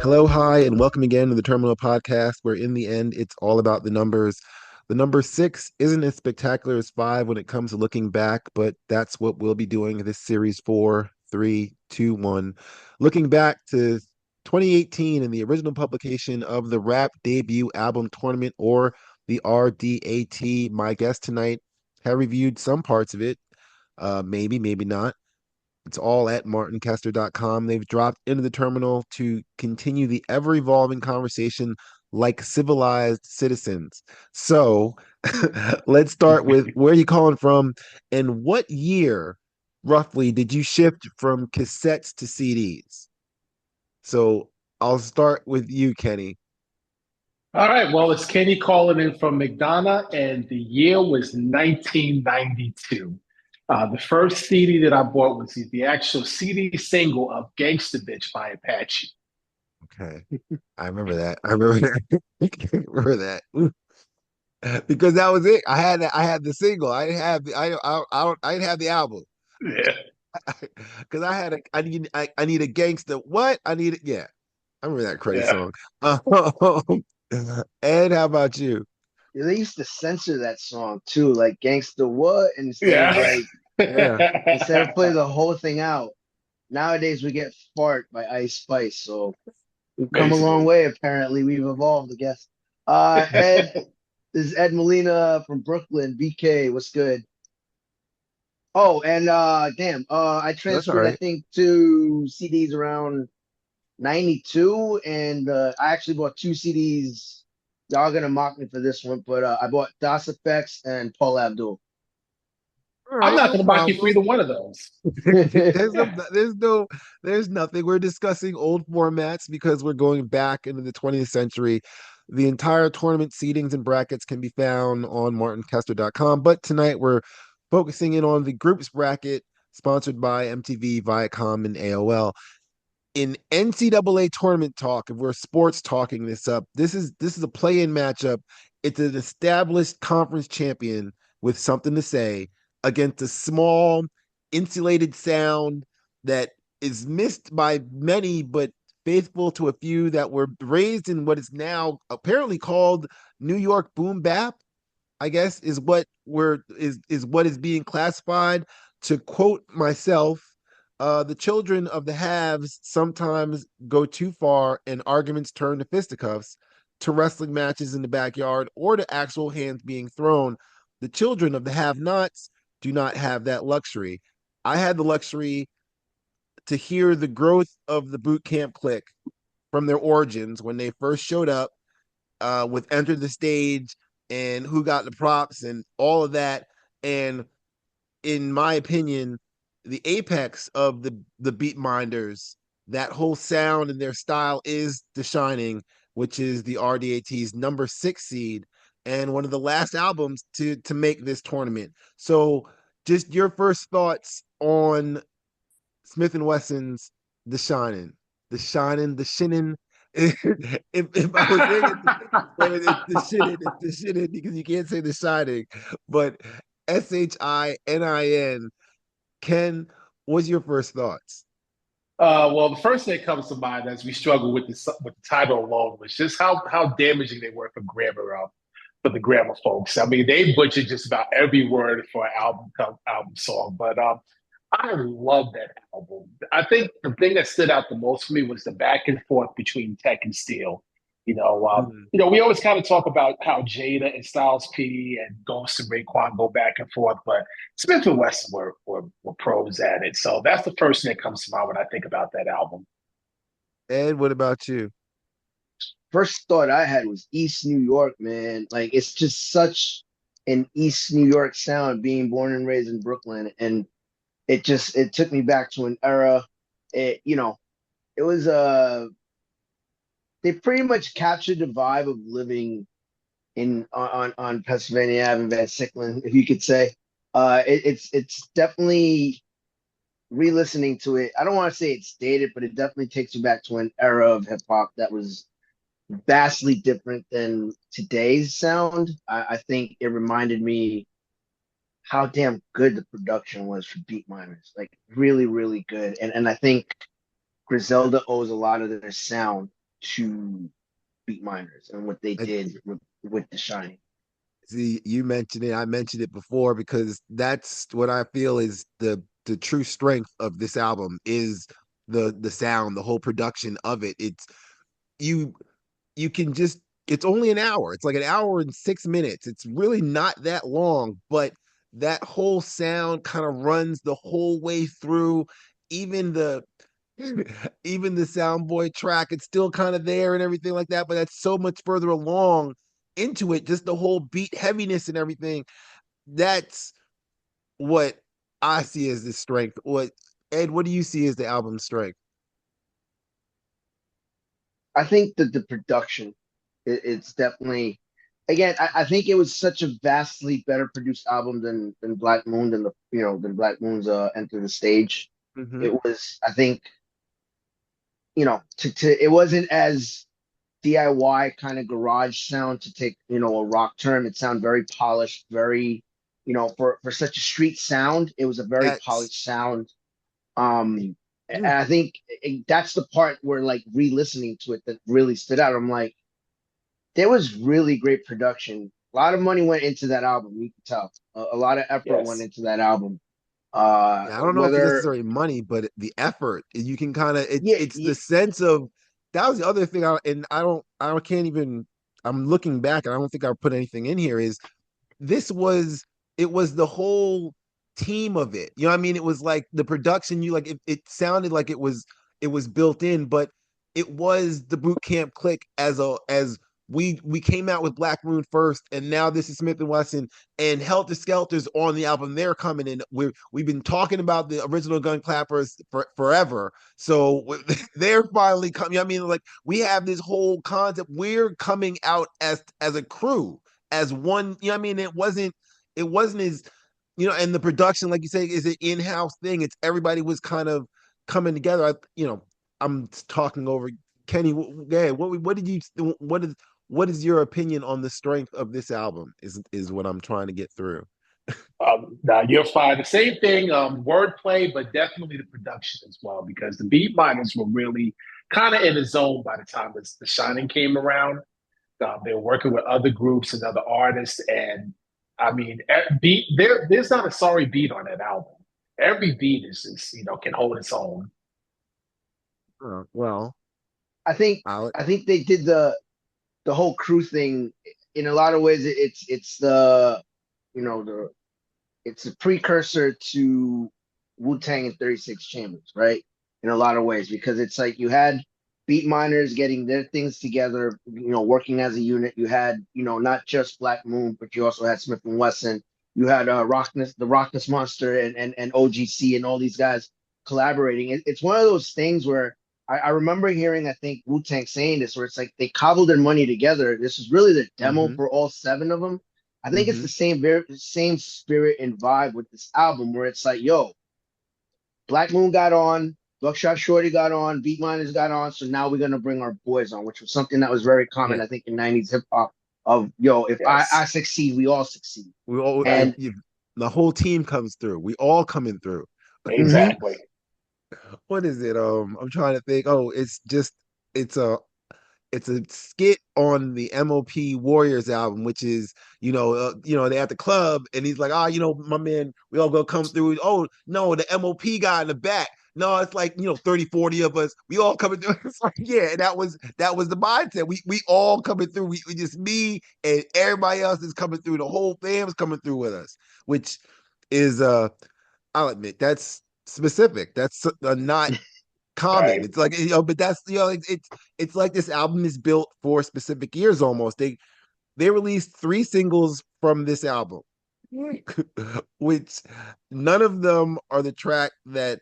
Hello, hi, and welcome again to the Terminal Podcast, where in the end, it's all about the numbers. The number six isn't as spectacular as five when it comes to looking back, but that's what we'll be doing this series four, three, two, one. Looking back to 2018 and the original publication of the rap debut album tournament, or the RDAT. My guest tonight have reviewed some parts of it, maybe not. It's all at martinkester.com. They've dropped into the terminal to continue the ever evolving conversation like civilized citizens. So let's start with where you calling from and what year roughly did you shift from cassettes to CDs? So I'll start with you, Kenny. All right. Well, it's Kenny calling in from McDonough, and the year was 1992. The first CD that I bought was the actual CD single of Gangsta Bitch by Apache. Okay. I remember that. I remember that. I remember that. Because that was it. I had the single. I didn't have the I didn't have the album. Yeah. Because I need a gangster. What? I need it. Yeah. I remember that crazy Yeah. song. Ed, how about you? Yeah, they used to censor that song too, like "Gangsta What," Yeah. Yeah. instead of play the whole thing out. Nowadays we get "Fart" by Ice Spice, so we've come a long Basically. way. Apparently, we've evolved, I guess. Ed, this is Ed Molina from Brooklyn. BK, what's good? Oh, and damn, I That's all transferred, I right. think, to CDs around 92, and I actually bought two CDs. Y'all gonna mock me for this one, but I bought Das Effects and Paul Abdul. All I'm right, not no going to mock you for problem. either one of those. There's no, there's no, there's nothing. We're discussing old formats because we're going back into the 20th century. The entire tournament seedings and brackets can be found on martinkester.com. But tonight we're focusing in on the groups bracket sponsored by MTV, Viacom, and AOL. In NCAA tournament talk, if we're sports talking this up, this is a play-in matchup. It's an established conference champion with something to say against a small, insulated sound that is missed by many, but faithful to a few that were raised in what is now apparently called New York boom bap. I guess is what is being classified. To quote myself, the children of the haves sometimes go too far and arguments turn to fisticuffs, to wrestling matches in the backyard, or to actual hands being thrown. The children of the have-nots do not have that luxury. I had the luxury to hear the growth of the boot camp clique from their origins when they first showed up, with Enter the Stage and Who Got the Props and all of that. And in my opinion, the apex of the beat minders, that whole sound and their style is The Shining, which is the RDAT's number six seed and one of the last albums to make this tournament. So just your first thoughts on Smif-n-Wesson's The Shining. The Shining, the Shinin. If I was saying it, it's the Shinin because you can't say The Shining, but Shinin. Ken, what's your first thoughts? Well, the first thing that comes to mind as we struggle with the title alone was just how damaging they were for the grammar folks. I mean, they butchered just about every word for an album song, but I love that album. I think the thing that stood out the most for me was the back and forth between Tech and Steel. Mm. We always kind of talk about how Jada and Styles P and Ghost and Raekwon go back and forth, but Smith and Wesson were pros at it. So that's the first thing that comes to mind when I think about that album. Ed, what about you? First thought I had was East New York, man. Like it's just such an East New York sound, being born and raised in Brooklyn, and it took me back to an era. It was they pretty much captured the vibe of living in on Pennsylvania Avenue, Van Sicklin, if you could say. It's definitely, re-listening to it. I don't want to say it's dated, but it definitely takes you back to an era of hip hop that was vastly different than today's sound. I think it reminded me how damn good the production was for beat miners. Like really, really good. And I think Griselda owes a lot of their sound to Beat Miners and what they did with the Shinin. See, you mentioned it. I mentioned it before because that's what I feel is the true strength of this album is the sound, the whole production of it. It's you you can just it's only an hour. It's like an hour and 6 minutes. It's really not that long, but that whole sound kind of runs the whole way through. Even the even the soundboy track, it's still kind of there and everything like that, but that's so much further along into it, just the whole beat heaviness and everything. That's what I see as the strength. What Ed, what do you see as the album's strength? I think that the production, it's definitely, again, I think it was such a vastly better produced album than Black Moon, than Black Moon's Enter the Stage. Mm-hmm. It was, I think, it wasn't as DIY kind of garage sound to take, a rock term. It sounded very polished, very, for such a street sound, it was a very That's polished sound. And I think that's the part where like re-listening to it that really stood out. I'm like, there was really great production. A lot of money went into that album. You can tell a lot of effort went Yes. into that album. yeah, I don't know if it's Whether necessarily money, but the effort. You can kind of yeah, it's yeah, the sense of that was the other thing and I don't can't even I'm looking back and I don't think I put anything in here is this was it was the whole team of it. You know what I mean? It was like the production, you like it sounded like it was built in, but it was the boot camp click as we came out with Black Moon first, and now this is Smif-n-Wesson and Helter Skelter's on the album. They're coming in. We've been talking about the original Gun Clappers forever, so they're finally coming. You know what I mean, like we have this whole concept. We're coming out as a crew, as one. You know what I mean? It wasn't as and the production, like you say, is an in-house thing. It's everybody was kind of coming together. I'm talking over Kenny. Yeah, what did you what is your opinion on the strength of this album? Is what I'm trying to get through. Now you're fine. The same thing, wordplay, but definitely the production as well, because the beat miners were really kind of in the zone by the time the Shining came around. They were working with other groups and other artists, and I mean, there's not a sorry beat on that album. Every beat is can hold its own. Well, I think I'll, I think they did the whole crew thing in a lot of ways. It's the you know the it's a precursor to Wu-Tang and 36 Chambers, right? In a lot of ways, because it's like you had beat miners getting their things together, working as a unit. You had, not just Black Moon, but you also had Smif-n-Wesson. You had the Rockness Monster and OGC and all these guys collaborating. It's one of those things where I remember hearing, I think Wu-Tang saying this, where it's like they cobbled their money together. This is really the demo mm-hmm, for all seven of them. I think it's mm-hmm. the same spirit and vibe with this album where it's like, yo, Black Moon got on, Buckshot Shorty got on, Beat Miners got on, so now we're gonna bring our boys on, which was something that was very Yeah, common, I think, in '90s hip hop. Of yo, if I Yes, succeed, we all succeed. we all And the whole team comes through. We all coming through. mhm, exactly. What is it? I'm trying to think. Oh, it's a it's a skit on the MOP Warriors album, which is they're at the club and he's like, my man, we all gonna come through. Oh no, the MOP guy in the back. No, it's like 30, 40 of us. We all coming through. It's like, yeah, and that was the mindset. We all coming through. We just me and everybody else is coming through. The whole fam's coming through with us, which is I'll admit that's specific. That's not common. Right. It's like but that's it's like this album is built for specific years almost. They released three singles from this album, which none of them are the track that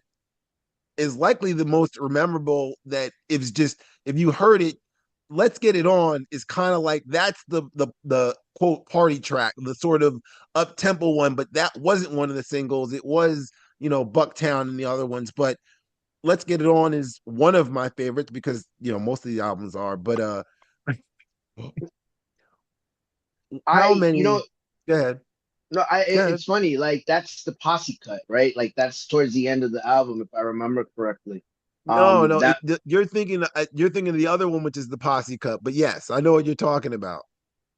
is likely the most memorable. That it's just if you heard it, let's get it on is kind of like that's the quote party track, the sort of up tempo one, but that wasn't one of the singles. It was Bucktown and the other ones, but Let's Get It On is one of my favorites because most of the albums are. But how I, many? Go ahead. no, Go ahead. it's funny, like that's the posse cut, right? Like that's towards the end of the album, if I remember correctly. No, no, That you're thinking of the other one, which is the Posse Cup. But yes, I know what you're talking about.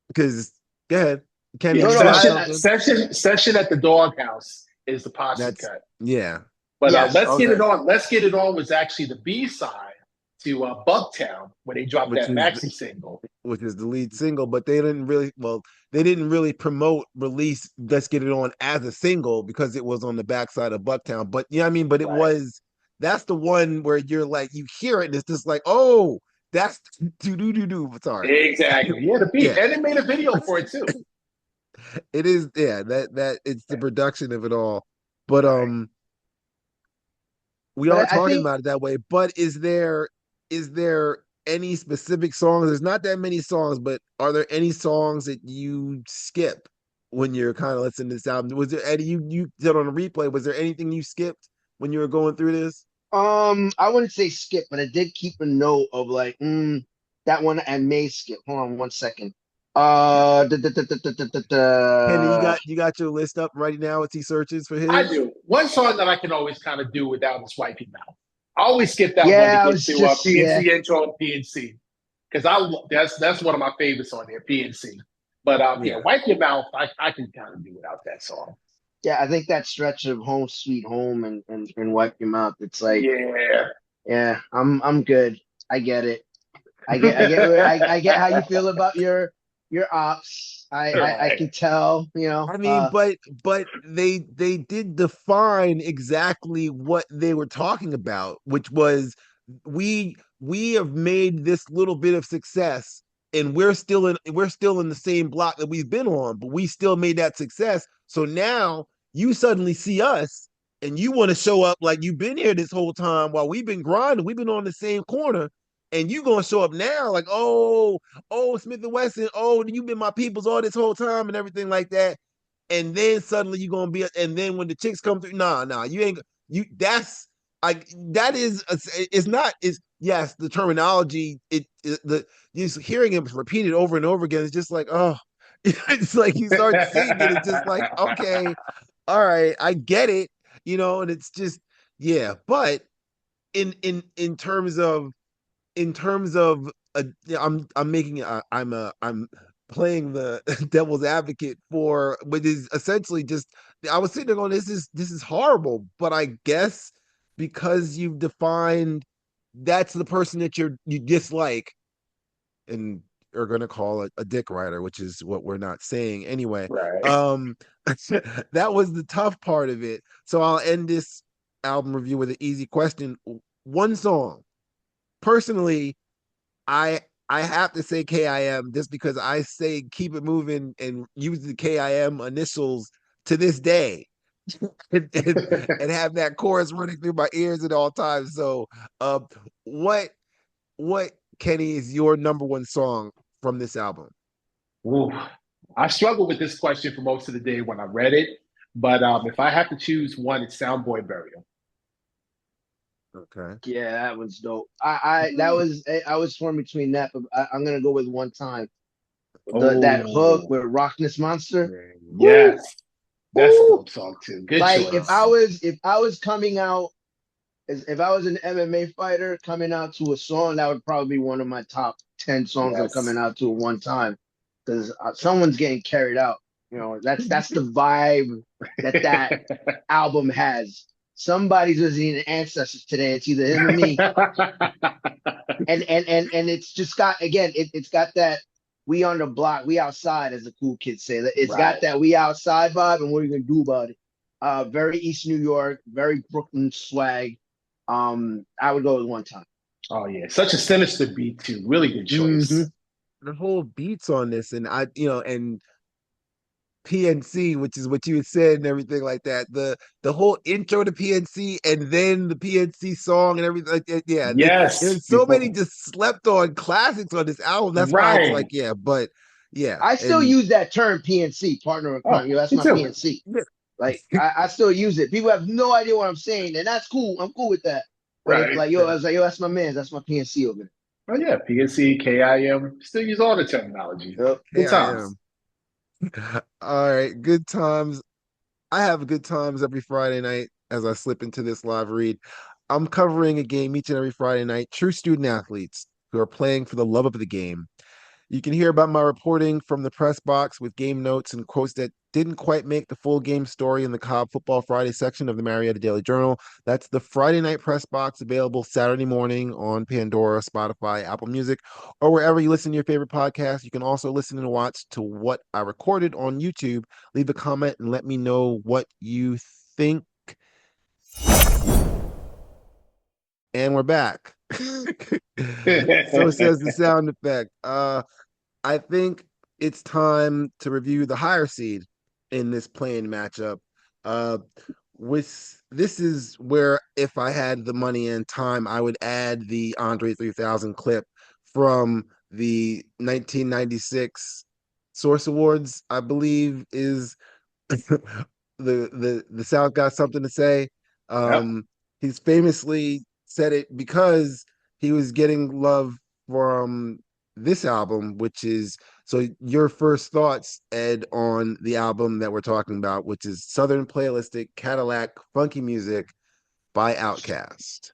Because go ahead, Kenny, Yeah, no, you no, got I, something? session at the doghouse is the posse That's cut. yeah, But yes, let's get okay. it on. Let's get it on was actually the B side to Bucktown where they dropped which that is maxi single. which is the lead single, but they didn't really promote release Let's Get It On as a single because it was on the backside of Bucktown. But yeah, I mean, but it Right. was that's the one where you're like you hear it and it's just like, oh, that's do do do do. Sorry. Exactly. Yeah, the beat. Yeah, And they made a video for it too. it is. Yeah, that it's the production of it all. But Right. we But are I talking think about it that way. But is there any specific songs? There's not that many songs, but are there any songs that you skip when you're kind of listening to this album? Was there Eddie? You said on a replay. Was there anything you skipped when you were going through this? I wouldn't say skip, but I did keep a note of like that one I may skip. Hold on 1 second. Kenny, you Da. got your list up right now as he searches for I his. do. One song that I can always kind of do without is Wipe Your Mouth. I always skip that one to Yeah, I get was to just yeah. PNC intro and PNC. Because that's one of my favorites on there, PNC. But yeah, Yeah, Wipe Your Mouth, I can kind of do without that song. Yeah, I think that stretch of Home Sweet Home and Wipe Your Mouth, it's like, Yeah. yeah, I'm good. I get it. I get how you feel about your ops. I Right. can tell, I mean, but they did define exactly what they were talking about, which was we have made this little bit of success, and we're still in the same block that we've been on, but we still made that success. So now you suddenly see us, and you want to show up like you've been here this whole time while we've been grinding. We've been on the same corner, and you gonna show up now like, oh, Smif-n-Wesson, oh, you've been my people's all this whole time and everything like that. And then suddenly you're gonna be, and then when the chicks come through, nah, you ain't you. That's like that is it's not it's yes the terminology the just hearing it repeated over and over again is just like oh it's like you start seeing it, it's just like okay, all right, I get it, and it's just yeah, but in terms of I'm making I'm playing the devil's advocate for what is essentially just I was sitting there going this is horrible, but I guess because you've defined that's the person that you dislike and are going to call it a dick rider, which is what we're not saying anyway. Right. um that was the tough part of it, so I'll end this album review with an easy question. One song personally, I I have to say KIM just because I say keep it moving and use the KIM initials to this day and have that chorus running through my ears at all times. So uh what what Kenny is your number one song from this album? Ooh. I struggled with this question for most of the day when I read it. But if I have to choose one, it's Soundboy Burial. Okay. Yeah, that one's dope. I was torn between that, but I'm gonna go with One Time. That hook Oh, with Rockness Monster. Woo, yes. That's a woo. dope song too. Good Like choice. if I was coming out if I was an MMA fighter coming out to a song, that would probably be one of my top 10 songs I'm coming Yes. out to at one time. Because someone's getting carried out. That's the vibe that album has. Somebody's visiting ancestors today. It's either him or me. And it's just got again, it's got that we on the block, we outside, as the cool kids say. It's got Right. that we outside vibe, and what are you gonna do about it? Very East New York, very Brooklyn swag. I would go with One Time. Oh yeah. Such a sinister beat too. Really good Hmm. choice. The whole beats on this, and and PNC, which is what you had said and everything like that. The whole intro to PNC and then the PNC song and everything like that. Yeah, Yes. there's so many Before just slept on classics on this album. That's why it's like, right. yeah, but yeah, I still and use that term PNC, partner in crime. Oh, Yo, that's me my too. PNC. yeah, Like I still use it. People have no idea what I'm saying, and that's cool. I'm cool with that. But it's Right. like, yo, I was like, yo, that's my man. That's my PNC over there. Oh yeah. PNC, KIM. Still use all the terminology. Yep. Good times. KIM. All right, good times. I have good times every Friday night as I slip into this live read. I'm covering a game each and every Friday night. True student athletes who are playing for the love of the game. You can hear about my reporting from the press box with game notes and quotes that didn't quite make the full game story in the Cobb Football Friday section of the Marietta Daily Journal. That's the Friday night press box, available Saturday morning on Pandora, Spotify, Apple Music, or wherever you listen to your favorite podcast. You can also listen and watch to what I recorded on YouTube. Leave a comment and let me know what you think. And we're back. So says the sound effect. I think it's time to review the higher seed in this playing matchup. Uh, with this is where if I had the money and time, I would add the Andre 3000 clip from the 1996 Source Awards. I believe is the South got something to say. Yep. He's famously said it because he was getting love from this album, which is so your first thoughts, Ed, on the album that we're talking about, which is Southern Playalistic Cadillac Funky Music by Outkast.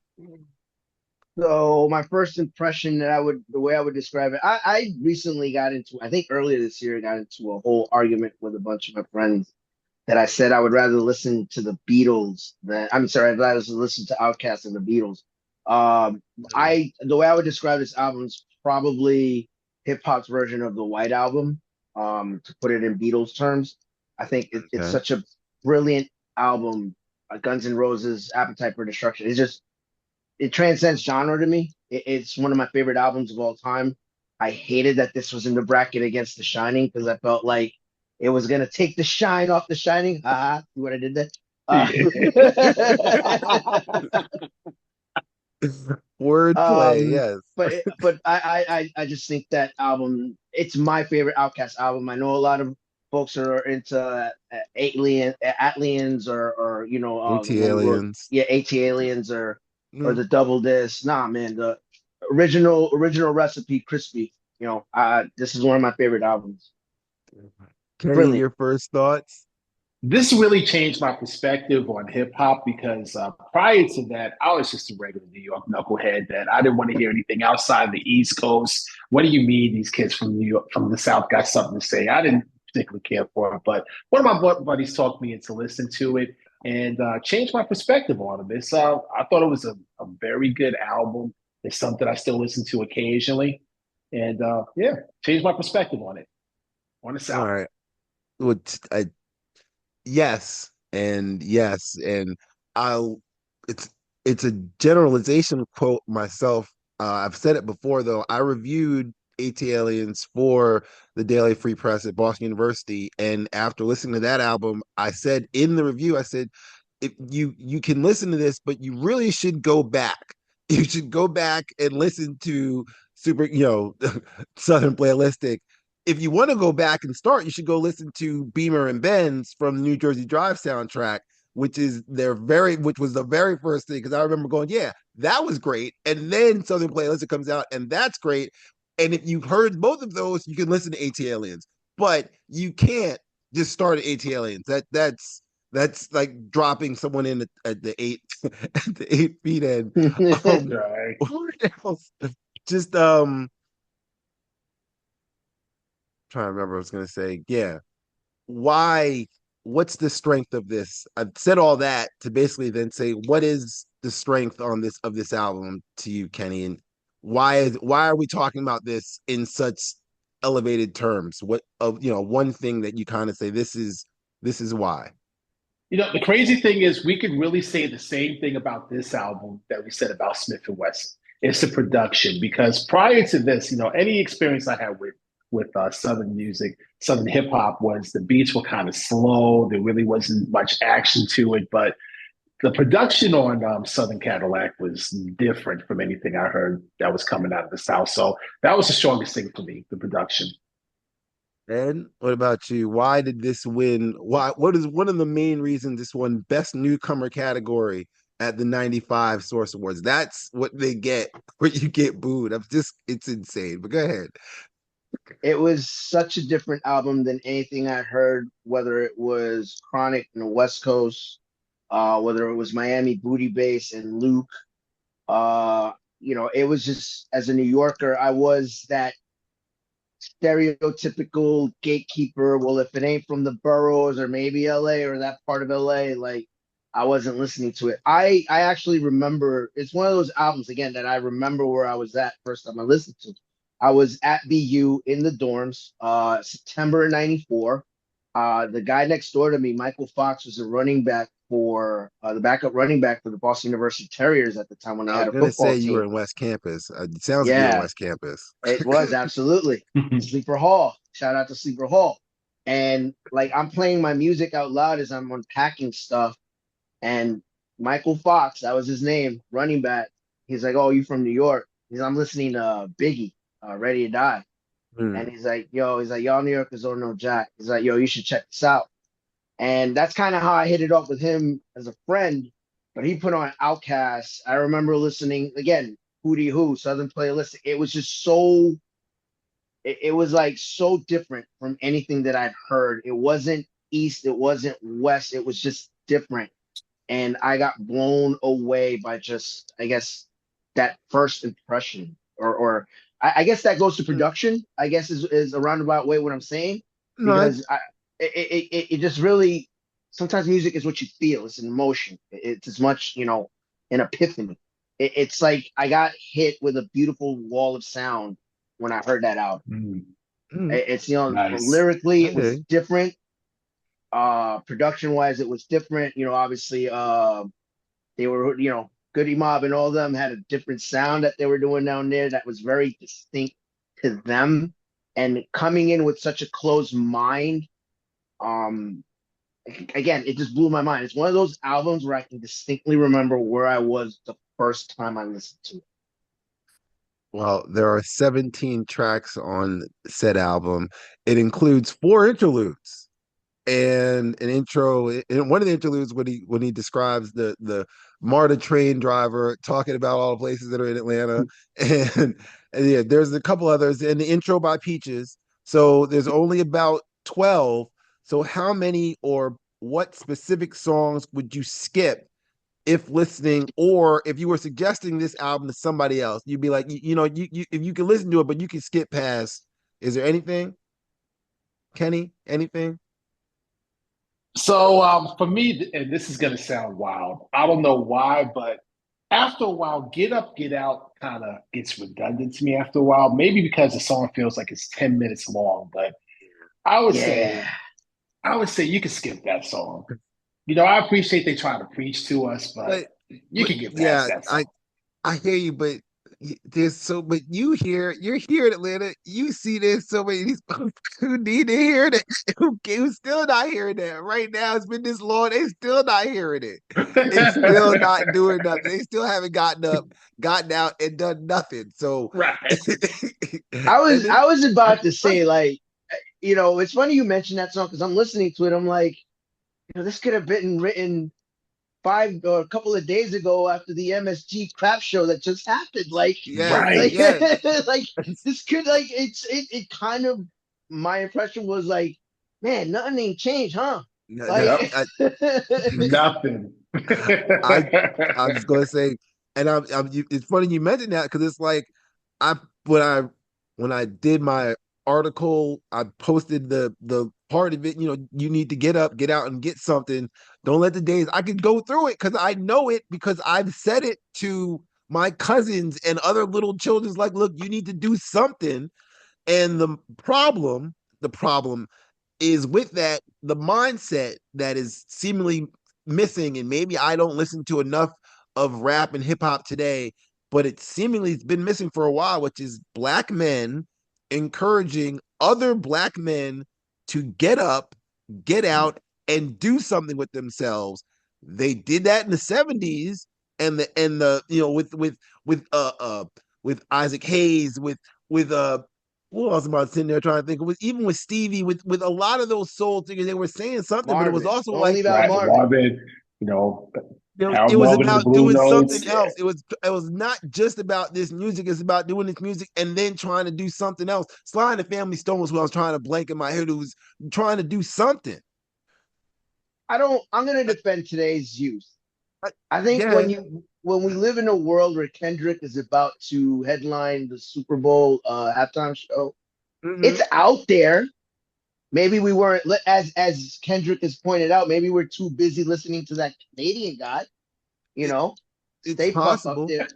So my first impression the way I would describe it, I recently got into, I think earlier this year, got into a whole argument with a bunch of my friends that I said I would rather listen to the Beatles I'm sorry, I'd rather listen to Outkast than the Beatles. The way I would describe this album is probably hip hop's version of the White Album. To put it in Beatles terms, I think it's Okay. such a brilliant album. Guns N' Roses, Appetite for Destruction. It transcends genre to me. It's one of my favorite albums of all time. I hated that this was in the bracket against The Shining because I felt like it was gonna take the shine off The Shining. Haha, see what I did there? Wordplay, yes. But I just think that album. It's my favorite Outkast album. I know a lot of folks are into Atlians or the AT one who wrote, Aliens. yeah, AT Aliens or Mm. the double disc. Nah, man, the original recipe crispy. This is one of my favorite albums. Kenny, Brilliant. your first thoughts? This really changed my perspective on hip hop because prior to that, I was just a regular New York knucklehead that I didn't want to hear anything outside the East Coast. What do you mean these kids from New York, from the South, got something to say? I didn't particularly care for it, but one of my buddies talked me into listening to it and changed my perspective on it. I thought it was a very good album. It's something I still listen to occasionally, and yeah, changed my perspective on the All South. right. Well, yes, and yes, and I'll. It's it's a generalization quote myself. I've said it before though. I reviewed AT Aliens for the Daily Free Press at Boston University, and after listening to that album, I said in the review, I said, if you can listen to this, but you really should go back. You should go back and listen to Super, Southern Playalistic. If you want to go back and start, you should go listen to Beamer and Benz from the New Jersey Drive soundtrack, which was the very first thing. Because I remember going, yeah, that was great. And then Southern Playalistic comes out, and that's great. And if you've heard both of those, you can listen to AT Aliens. But you can't just start at AT Aliens. That's like dropping someone in at the eight at the 8 feet end. Right. What else? Just trying to remember what I was gonna say. Yeah. Why what's the strength of this? I've said all that to basically then say what is the strength on this album to you, Kenny, and why are we talking about this in such elevated terms? What of one thing that you kind of say this is why. The crazy thing is we could really say the same thing about this album that we said about Smif-n-Wesson. It's the production because prior to this, any experience I had with Southern music, Southern hip hop was the beats were kind of slow. There really wasn't much action to it, but the production on Southern Cadillac was different from anything I heard that was coming out of the South. So that was the strongest thing for me, the production. And what about you? Why did this win? What is one of the main reasons this won best newcomer category at the 95 Source Awards? That's what they get when you get booed. It's insane. But go ahead. It was such a different album than anything I heard, whether it was Chronic in the West Coast, whether it was Miami Booty Bass and Luke. It was just, as a New Yorker, I was that stereotypical gatekeeper. Well, if it ain't from the boroughs or maybe LA or that part of LA, like I wasn't listening to it. I actually remember it's one of those albums again that I remember where I was at first time I listened to. I was at BU in the dorms, September '94. The guy next door to me, Michael Fox, was a running back for the backup running back for the Boston University Terriers at the time when they I had was a gonna football say you were team. in West Campus. It sounds like you're in Yeah, West Campus. it was absolutely Sleeper Hall. Shout out to Sleeper Hall. And like I'm playing my music out loud as I'm unpacking stuff. And Michael Fox, that was his name, running back. He's like, "Oh, you from New York?" I'm listening to Biggie, Ready to Die. Hmm. And he's like, y'all New Yorkers don't know Jack. He's like, yo, you should check this out. And that's kind of how I hit it off with him as a friend. But he put on Outkast. I remember listening again, Hootie Who, Southern Playalistic. It was just so it was like so different from anything that I'd heard. It wasn't East, it wasn't West, it was just different. And I got blown away by just, I guess, that first impression. Or I guess that goes to production, I guess is a roundabout way what I'm saying. No, Because it just really sometimes music is what you feel, it's an emotion. It's as much, an epiphany. It's like I got hit with a beautiful wall of sound when I heard that album. Mm, It's nice. lyrically it was okay. different. Production wise, it was different. Obviously, they were Goody Mob and all of them had a different sound that they were doing down there that was very distinct to them. And coming in with such a closed mind, um, again, it just blew my mind. It's one of those albums where I can distinctly remember where I was the first time I listened to it. Well, there are 17 tracks on said album. It includes 4 interludes and an intro. In one of the interludes, when he describes the MARTA train driver talking about all the places that are in Atlanta, and, and yeah, there's a couple others, and the intro by Peaches. So there's only about 12. So how many or what specific songs would you skip if listening, or if you were suggesting this album to somebody else? You'd be like, you if you can listen to it, but you can skip past. Is there anything, Kenny? Anything? So for me, and this is going to sound wild. I don't know why, but after a while, Get Up, Get Out kind of gets redundant to me after a while. Maybe because the song feels like it's 10 minutes long, but I would say Yeah. I would say you can skip that song. I appreciate they trying to preach to us, but But you can get past yeah, that song. I hear you, but but you're here in Atlanta. You see there's so many of these folks who need to hear that, who's still not hearing that right now. It's been this long, they still not hearing it. It's still not doing nothing. They still haven't gotten out and done nothing. So Right. I and was then I was about to say, like, it's funny you mentioned that song because I'm listening to it. I'm like, this could have been written five or a couple of days ago after the MSG crap show that just happened. yes, Right. Like, yes. like this could like it kind of my impression was like, man, nothing ain't changed, huh? No, no, Yep. Like, Nothing. I I'm just gonna say, and it's funny you mentioned that because it's like I when I when I did my article, I posted the part of it. You need to get up, get out, and get something. Don't let the days. I could go through it because I know it because I've said it to my cousins and other little children. It's like, look, you need to do something. And the problem is with that, the mindset that is seemingly missing, and maybe I don't listen to enough of rap and hip hop today, but it seemingly has been missing for a while, which is black men encouraging other black men to get up, get out, and do something with themselves. They did that in the 70s, and the with Isaac Hayes, with who else am I sitting there trying to think? It was even with Stevie, with a lot of those soul singers, they were saying something, but it was Marvin, also don't like leave out Right. Marvin. Marvin, you know, it Harold was Melvin and the about Blue doing Notes. something Yeah. else. It was not just about this music. It's about doing this music and then trying to do something else. Sly and the Family Stone was what I was trying to blank in my head. It was trying to do something. I'm gonna defend today's youth. I, I think yeah, when you when we live in a world where Kendrick is about to headline the Super Bowl halftime show, it's out there. Maybe we weren't, as Kendrick has pointed out, maybe we're too busy listening to that Canadian guy, you It, know, it's stay puff up possible. there.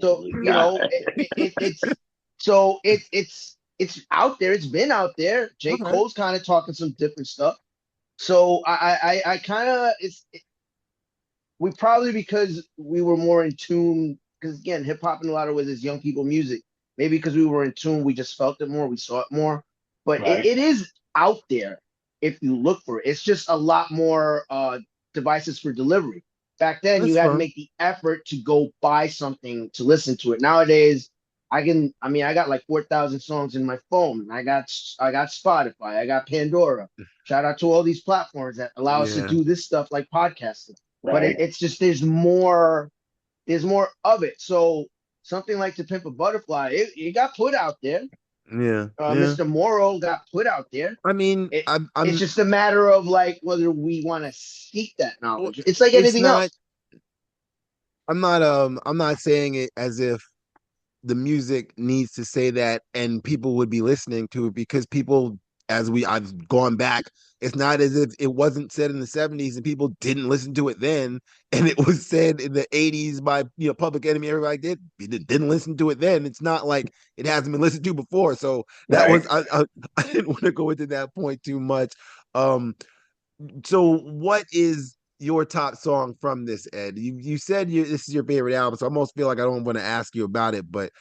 So, you know, it's out there. It's been out there. J. Okay. Cole's kind of talking some different stuff. So I kind of we probably, because we were more in tune, because again, hip hop in a lot of ways is young people music. Maybe because we were in tune, we just felt it more, we saw it more. But Right. it is out there if you look for it. It's just a lot more devices for delivery. Back then, you That's had to fine. make the effort to go buy something to listen to it. Nowadays, I got like 4,000 songs in my phone. I got Spotify, I got Pandora. Shout out to all these platforms that allow us to Yeah. do this stuff like podcasting. But Right. it's just there's more of it. So something like To Pimp a Butterfly, it got put out there. Yeah. Yeah. Mr. Morrow got put out there. I mean, It I'm it's I'm just a matter of like whether we want to seek that well, knowledge. It's like it's anything not else. I'm not saying it as if the music needs to say that and people would be listening to it, because people, I've gone back, it's not as if it wasn't said in the 70s and people didn't listen to it then, and it was said in the 80s by Public Enemy, everybody didn't listen to it then. It's not like it hasn't been listened to before. So that Right. was I didn't want to go into that point too much. um so what is your top song from this, Ed? You said this is your favorite album, so I almost feel like I don't want to ask you about it, but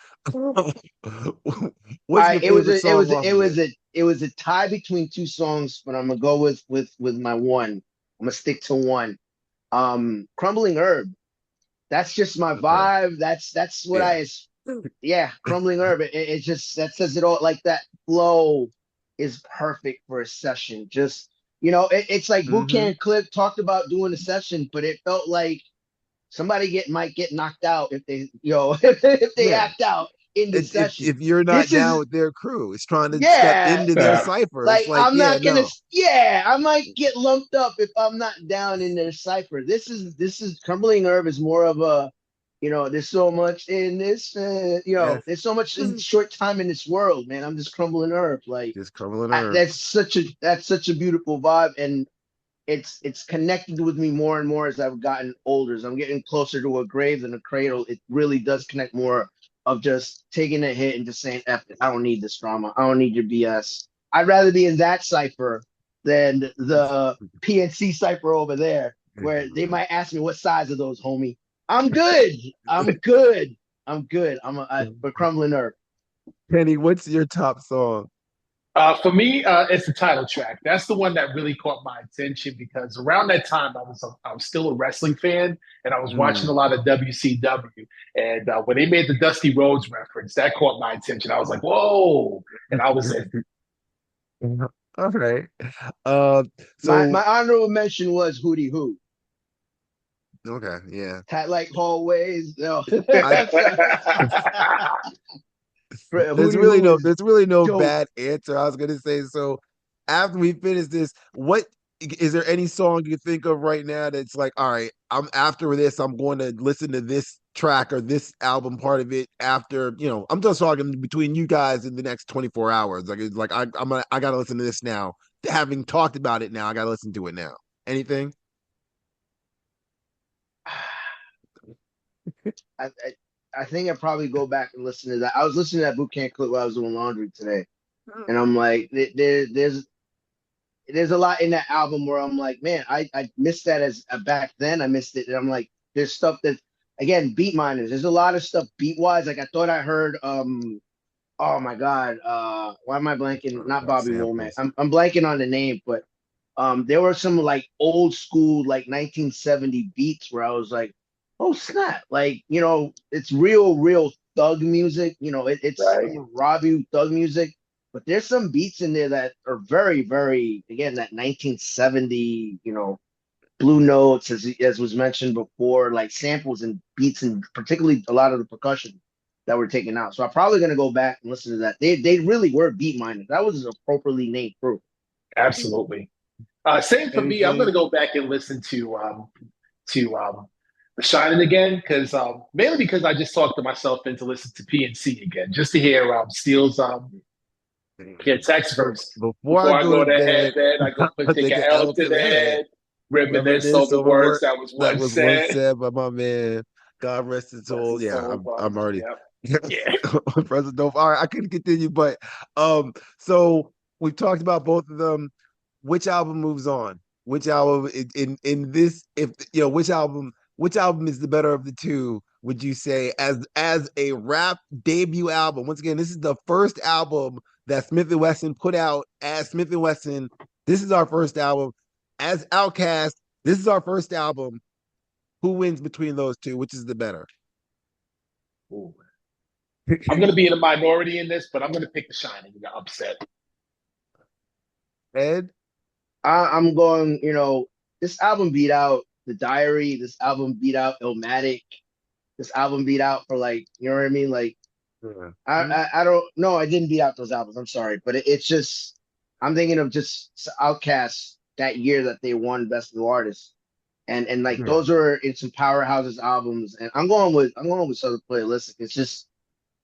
what's I your favorite song off of it? it was a tie between two songs, but I'm gonna go with my one. I'm gonna stick to one. Crumbling Herb. That's just my Okay. vibe. That's what Yeah. yeah, Crumbling Herb. It just, that says it all. Like that flow is perfect for a session. Just, it's like Boot Hmm. Camp Clip talked about doing a session, but it felt like somebody might get knocked out if they, if they Yeah. act out in the session. If you're not This down is, with their crew, it's trying to step yeah, into their Yeah. cipher. It's like like, I'm yeah, not gonna, no. yeah, I might get lumped up if I'm not down in their cipher. This is Crumbling Herb is more of a, there's so much in this, Yes. there's so much in short time in this world, man. I'm just crumbling herb. Like Just crumbling herb. that's such a beautiful vibe, and it's connected with me more and more as I've gotten older. As I'm getting closer to a grave than a cradle, it really does connect more of just taking a hit and just saying, F it, I don't need this drama. I don't need your BS. I'd rather be in that cipher than the PNC cipher over there, where they might ask me, what size are those, homie? I'm good. I'm good. I'm good. For Crumbling Earth. Kenny, what's your top song? For me, it's the title track. That's the one that really caught my attention because around that time I was still a wrestling fan and I was watching a Mm. lot of WCW. And when they made the Dusty Rhodes reference, that caught my attention. I was like, "Whoa!" And I was in. All right. Uh, My so honorable mention was Hootie Hoo. okay, yeah. Tight like hallways. No. I Hootie Hoo is there's really no dope. bad answer. I was gonna say, so after we finish this, what is there any song you think of right now that's like, all right, I'm after this, I'm going to listen to this track or this album part of it after, I'm just talking between you guys in the next 24 hours. Like it's like I gotta listen to this now. Having talked about it now, I gotta listen to it now. Anything? I, I I think I probably go back and listen to that. I was listening to that boot camp clip while I was doing laundry today, and I'm like, there's a lot in that album where I'm like, man, I missed that as back then. I missed it, and I'm like, there's stuff that, again, beat miners. There's a lot of stuff beat wise. Like I thought I heard, oh my god, why am I blanking? Not About Bobby Womack. samples. I'm blanking on the name, but there were some like old school like 1970 beats where I was like, oh snap, like it's real thug music. It's Right. Rob you thug music, but there's some beats in there that are very very, again, that 1970, blue notes, as was mentioned before, like samples and beats, and particularly a lot of the percussion that were taken out. So I'm probably gonna go back and listen to that. They really were beat miners. That was a appropriately named crew. Absolutely. Same for me. I'm going to Anything? go back and listen to Shining again, because mainly because I just talked to myself into listen to PNC again, just to hear Steele's yeah, text verse. Before I Before I go go to to head, bed, then I go I take take an an L L to to the the head. head, reminisce Reminisce over over words work that was that once was once said. said by my man. God rest his Bless soul. his Yeah, soul, but I'm already yeah, yeah. President Dolph. All right, I couldn't continue, but so we've talked about both of them. Which album moves on? Which album in this, if you know, which album is the better of the two, would you say, as a rap debut album? Once again, this is the first album that Smif-n-Wesson put out as Smif-n-Wesson. This is our first album as Outkast. This is our first album. Who wins between those two? Which is the better? Ooh. I'm gonna be in a minority in this, but I'm gonna pick The Shining. You got upset. Ed? I'm going, this album beat out The Diary. This album beat out Illmatic. This album beat out for like, you know what I mean? Like, Yeah. I don't know. I didn't beat out those albums. I'm sorry, but it's just I'm thinking of just Outkast that year that they won Best New Artist, and like Yeah. those are in some powerhouses albums. And I'm going with Southern Playalistic. It's just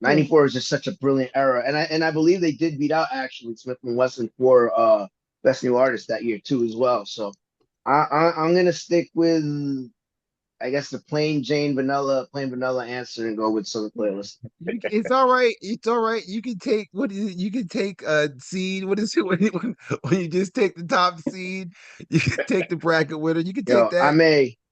Yeah. '94 is just such a brilliant era, and I believe they did beat out actually Smif-n-Wesson for Best New Artist that year too as well. So I'm gonna stick with I guess the plain vanilla answer and go with Southern Playlist. It's all right. It's all right. You can take what is it? You can take a seed. What is it when you just take the top seed? You can take the bracket winner. You can take Yo, that.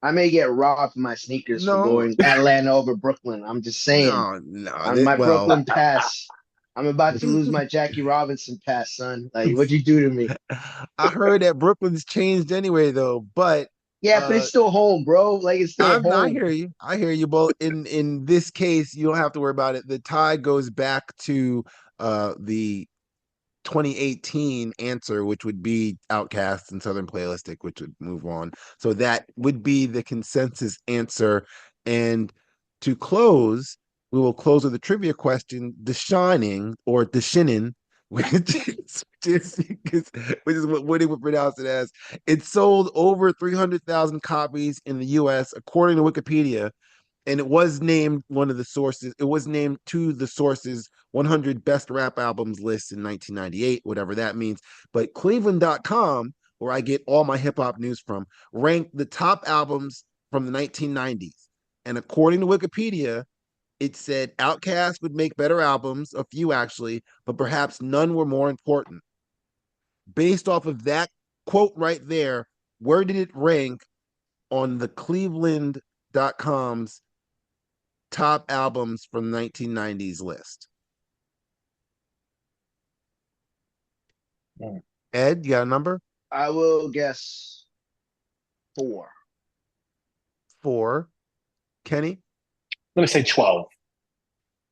I may get robbed for my sneakers for No, going Atlanta over Brooklyn. I'm just saying. no. On my Well, Brooklyn pass, I'm about to lose my Jackie Robinson pass, son. Like, what'd you do to me? I heard that Brooklyn's changed anyway, though. But Yeah, but it's still home, bro. Like, it's still I home. hear you. I hear you. But in this case, you don't have to worry about it. The tie goes back to the 2018 answer, which would be Outcast and Southern Playalistic, which would move on. So that would be the consensus answer. And to close, we will close with a trivia question: The Shining or The Shinin, which is what Woody would pronounce it as. It sold over 300,000 copies in the U.S. according to Wikipedia, and it was named one of the sources. It was named to the sources 100 best rap albums list in 1998, whatever that means. But Cleveland.com, where I get all my hip hop news from, ranked the top albums from the 1990s. And according to Wikipedia, it said Outkast would make better albums, a few actually, but perhaps none were more important. Based off of that quote right there, where did it rank on the Cleveland.com's top albums from 1990s list? Ed, you got a number? I will guess 4. 4. Kenny? Let me say 12.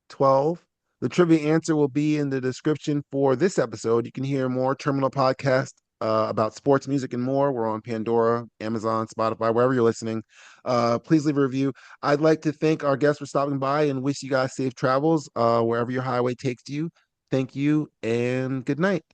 12. The trivia answer will be in the description for this episode. You can hear more Terminal Podcast about sports, music, and more. We're on Pandora, Amazon, Spotify, wherever you're listening. Please leave a review. I'd like to thank our guests for stopping by and wish you guys safe travels wherever your highway takes you. Thank you and good night.